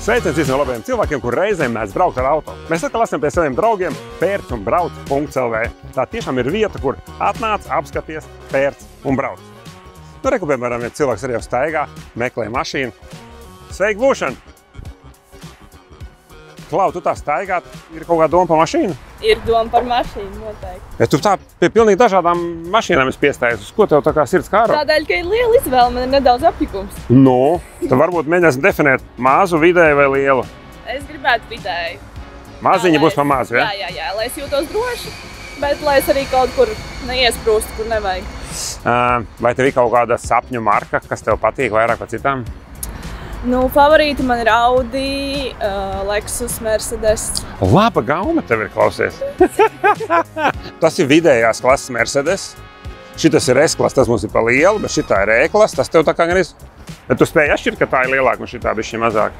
Sveiciens visiem labajiem cilvēkiem, kur reizēm mēs braukt ar auto. Mēs atkal esam pie saviem draugiem pērcunbrauc.lv. Tā tiešām ir vieta, kur atnāc, apskaties, pērc un brauc. Nu, reku, piemēram, ja cilvēks arī jau staigā, meklē mašīnu. Sveiki būšana! Klau, tu tā staigāt, ir kaut kāda doma par mašīnu? Ir doma par mašīnu, noteikti. Ja tu tā pie pilnīgi dažādām mašīnām esi piestājies, uz ko tev tā kā sirds kāro? Tādēļ, ka ir liela izvēle, man ir nedaudz apjukums. Nu, tad varbūt mēģināsim definēt mazu, vidēju vai lielu. Es gribētu vidēji. Maziņa būs pa mazu, ja? Jā, lai es jūtos droši, bet lai es arī kaut kur neiesprūstu, kur nevajag. Vai tev ir kaut kāda sapņu marka, kas tev patīk vairāk par citām? Nu, favorīti man ir Audi, Lexus, Mercedes. Laba gauma tev ir, klausies. Tas ir vidējās klases Mercedes. Šitas ir S-klases, tas mums ir pa lielu, bet šitā ir E-klases. Tas tev tā kā gan ir. Bet tu spēji atšķirt, ka tā ir lielāka un šitā bišķi mazāk?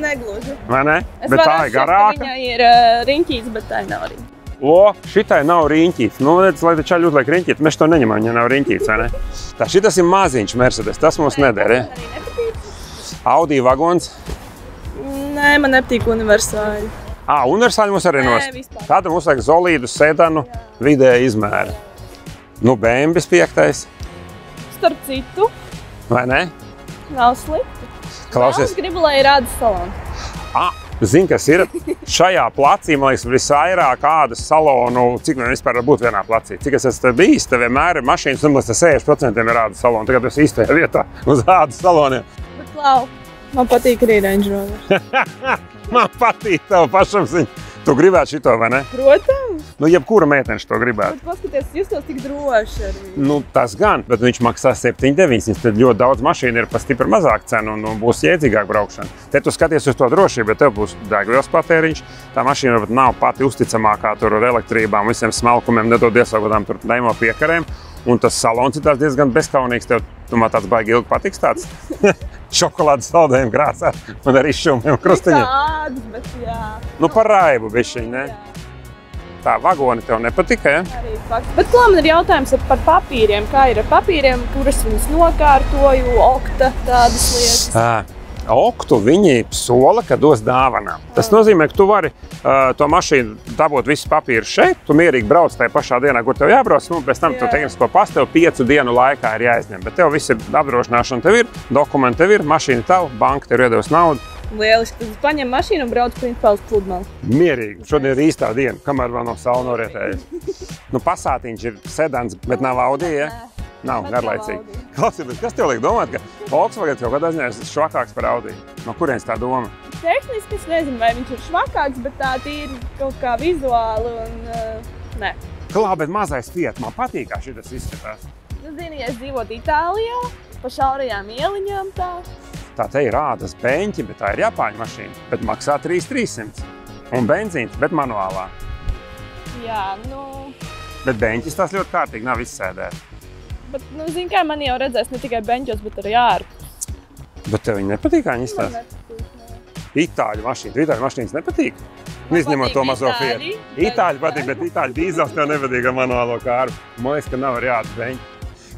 Negluži. Vai ne? Es bet tā ir garāka. Viņai ir riņķīts, bet tā nav riņķīts. O, šitai nav riņķīts. Nu, redz, lai te čaļi uzliek riņķīts. Mēs to neņemam, ja nav riņķīts, vai ne? Tā, šitas ir maziņš Mercedes. Tas mums neder, ja? Audi vagons? Nē, man nepatīk universāļi. Universāļi mums arī nost. Vispār. Tāda mums vajag solīdu sedanu vidēja izmēra. Nu, BMWs 5. Starp citu, Vai ne? nav slikti. Klausies. Es gribu, lai ir ādas salons. Zini, kas ir? Šajā placī, man liekas, visvairāk ādas salonu, cik man vispār var būt vienā placī. Cik es esmu bijis, te vienmēr ir mašīnas, un 60% ir ādas salonu. Tagad es īstajā vietā uz ādas saloniem. Bet, Klau, man patīk arī Range Rover. Man patīk tev pašam ziņa. Tu gribētu šito, vai ne? Protams. Nu, jebkura meitene to gribētu. Bet paskaties, justos tik droši arī. Nu, tas gan, bet viņš maksā 7,9. Tad ļoti daudz mašīnu ir pa stipri mazāk cenu un būs jēdzīgāk braukšana. Te tu skaties uz to drošību, bet tev būs degvielas patēriņš. Tā mašīna varbūt nav pati uzticamākā tur ar elektrībām, visiem smalkumiem, nedod iesaugodām tur daimo piekarēm. Un tas salons ir diezgan bezkaunīgs. Tu man tāds baigi ilgi patiks tāds šokolādes saldējuma krāsā un ar izšķumiem krustiņiem. Tādas, bet jā. Nu, par raibu bišķiņ, ne? Tā, vagoni tev nepatika, ja? Arī fakts. Bet, Klau, man ir jautājums par papīriem. Kā ir ar papīriem, kuras viņas nokārtoju, okta, tādas lietas? Oktu viņi sola, ka dos dāvanā. Tas nozīmē, ka tu vari to mašīnu dabūt visus papīrus šeit, tu mierīgi brauc tajā pašā dienā, kur tev jābrauc, nu, pēc tam tu tehnisko pastu tev 5 dienu laikā ir jāizņem. Bet tev viss ir apdrošināšana, tev ir, dokumenti tev ir, mašīna tev, banka tev ir iedevusi naudu. Lieliski, tad paņem mašīnu un brauc principā uz pludmali. Mierīgi. Šodien ir īstā diena, kamēr vēl nav saule norietējies. Nu, Passātiņš ir sedans, bet nav Audi, ja? Nav garlaicīgi. Klausies, kas tev liek domāt, ka Volkswagen kaut kādā ziņā ir švakāks par Audi? No kurienes tā doma? Tehniski es nezinu, vai viņš ir švakāks, bet tā tīri kaut kā vizuāli un ne. Klā, bet mazais Fiat, man patīk, kā šitas izskatās. Nu, zini, ja es dzīvotu Itālijā, pa šaurajām ieliņām tā. Tā te ir ādas beņķi, bet tā ir Japāņu mašīna, bet maksā 300. Un benzīns, bet manuālā. Jā, nu... Bet beņķis tās ļoti kārtīgi nav izsēdēt. Bet, nu, zini kā, man jau redzēs ne tikai beņķos, bet arī ārpus. Bet tev viņi nepatīk, kā viņi izstāst? Itāļu mašīna. Itāļu mašīnas nepatīk? Izņemot to mazo Fiat. Itāļu patīk, bet itāļu dīzels tev nepatīk ar manuālo kārbu. Man liekas, ka nav arī ādas beņķi.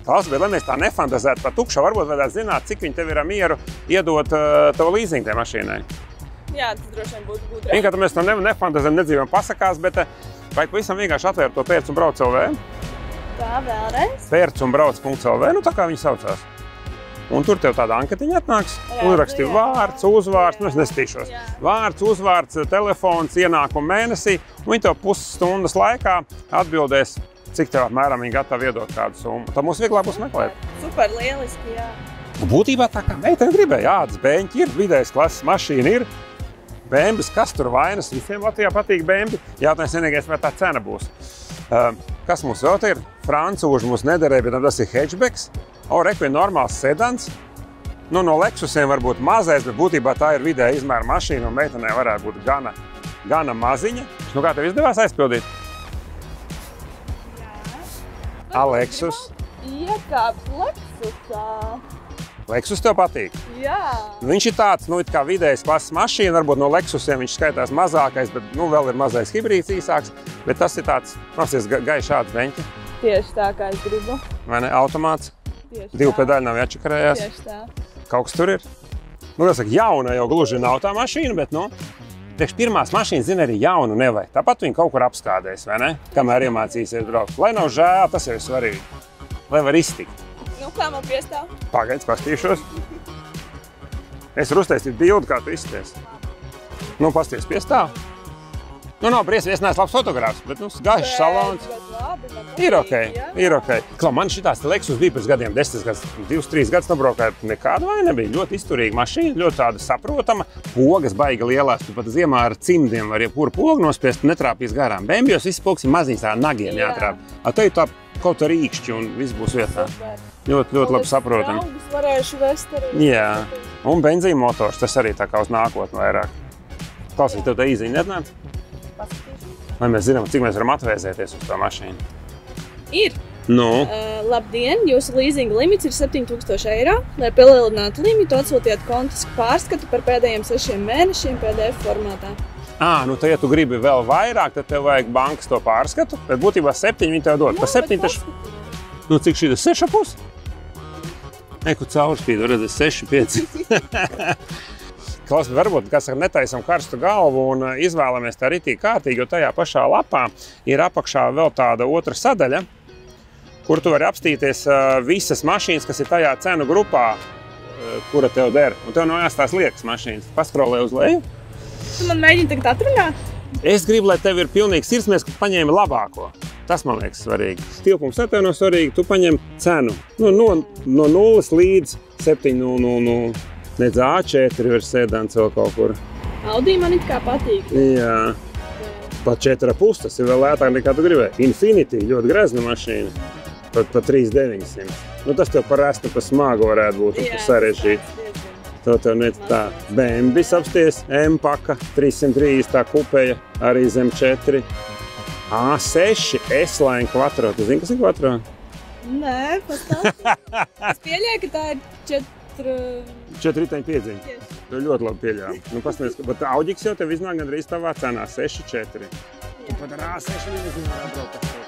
Klaus, bet lai mēs tā nefantazētu par tukšu, varbūt vajadzētu zināt, cik viņi tev ir mieru iedot tavu līzingu tajā mašīnai. Jā, tas droši vien būtu gudrāk. Vienkārši mēs to nefantazējam, nedzīvojam pasakās, bet vajag pavisam vienkārši atvērt to pērcunbrauc.lv. Tā vēlreiz. Pērcunbrauc.lv, nu tā kā viņi saucās. Un tur tev tāda anketiņa atnāks, un raksti vārds, uzvārds, nu es nestīšos. Vārds, uzvārds, telefons, ienākumu mēnesī, un viņi tev pusstundas laikā atbildēs, cik tev apmēram viņi gatavi iedot kādu summu. Tā mums vieglāk būs meklēt. Super lieliski, jā. Būtībā tā kā meitene gribēja, ādas beņķi ir, vidējas klases mašīna ir, BMW, kas tur vainas, visiem Latvijā patīk BMW, jātājums vienīgais, vai tā cena būs. Kas mums vēl te ir? Francūži mums nederēja, bet tas ir hatchbacks. Reku ir normāls sedans. Nu, no Lexusiem varbūt mazais, bet būtībā tā ir vidēja izmēra mašīna, un meitenē varētu būt gana maziņa. Nu, kā tev izdevās aizpildīt? Jā. Lexus. Iekāpt Lexusā. Lexus tev patīk? Jā. Viņš ir tāds, nu, it kā vidējas klases mašīna, varbūt no Lexusiem viņš skaitās mazākais, bet, nu, vēl ir mazais hibrīds īsāks, bet tas ir tāds, nosies gaišs ādas beņķi. Tieši tā, kā es gribu. Vai ne? Automāts. Tieši Divu tā. pedaļu nav jāčakarējās. Tieši tā. Kaut kas tur ir. Nu, jāsaka, jauna jau gluži nav tā mašīna, bet, nu, priekš pirmās mašīnas, zina, arī jaunu nevajag. Tāpat viņi kaut kur apskādēs, vai ne? Kamēr iemācīsies braukt. Lai nav žēl, tas jau ir svarīgi. Lai var iztikt. Nu, kā man piestāv? Pagaidz, pastīšos. Es varu uztaisīt bildi, kā tu izties. Nu, pasties, piestāv. Nu, nav briesmi, es neesmu labs fotogrāfs, bet, nu, gaišs salons. Ir okei, ir okei. Klau, man šitās Lexus bija pirms gadiem, 10 gadus, 2-3 gadus nobraukāju, nekāda vai nebija. Ļoti izturīga mašīna, ļoti tāda saprotama, pogas baigi lielās, tu pat ziemā ar cimdiem var jebkuru pogu nospiest, netrāpīs garām. Bembijos visi pogas ir maziņas tā nagiem jātrāp. A te ir tā kaut ar īkšķi un viss būs vietā. Ļoti labi saprotami. Draugus varēšu vest arī. Jā, un benzīna motors, tas arī tā kā uz nākotni vairāk. Klausīt, tev tā īziņa netnāca? Lai mēs zinām, cik mēs varam atvēzēties uz tā mašīnu. Ir. Nu? Labdien, jūsu leasinga limits ir 7000 eiro. Lai palielinātu limitu, atsūtiet kontisku pārskatu par pēdējiem 6 mēnešiem PDF formātā. Nu, tad, ja tu gribi vēl vairāk, tad tev vajag bankas to pārskatu, bet būtībā 7 viņi tev dod. Jā, pa 7 taču... Nu, cik šī ir 6,5? Eku caurspīdu, redzēs 6,5. Klaus, varbūt, kā saka, netaisam karstu galvu un izvēlamies tā ritīgi kārtīgi, jo tajā pašā lapā ir apakšā vēl tāda otra sadaļa, kur tu vari apstīties visas mašīnas, kas ir tajā cenu grupā, kura tev der. Un tev nav jāstās liekas mašīnas. Paskrolē uz leju. Tu man mēģini tagad atrunāt? Es gribu, lai tev ir pilnīgi sirdsmies, ka paņēmi labāko. Tas, man liekas, svarīgi. Tilpums tev nav svarīgi, tu paņem cenu. No 0 līdz 7,000. Nedz A4 var sēdāns vēl kaut kur. Audi man it kā patīk. Jā. Pat 4,5, tas ir vēl lētāk nekā tu gribēji. Infiniti, ļoti grezna mašīna. Pat 3,900. Nu, tas tev par restu, par smagu varētu būt un sarežģīt. To tev net tā. Bembis apsties, M-paka, 330 tā kupeja, arī zem 4. A6, S-line quattro. Tu zini, kas ir quattro? Nē, pastāv. Es pieļēju, ka tā ir 4 riteņu piedziņa. Tu ļoti labi pieļāvi. Nu, pastāvies, bet Audiks jau tev iznāk gandrīz tavā cenā 6,4. Tu pat ar A6 nezinu, atbraukt.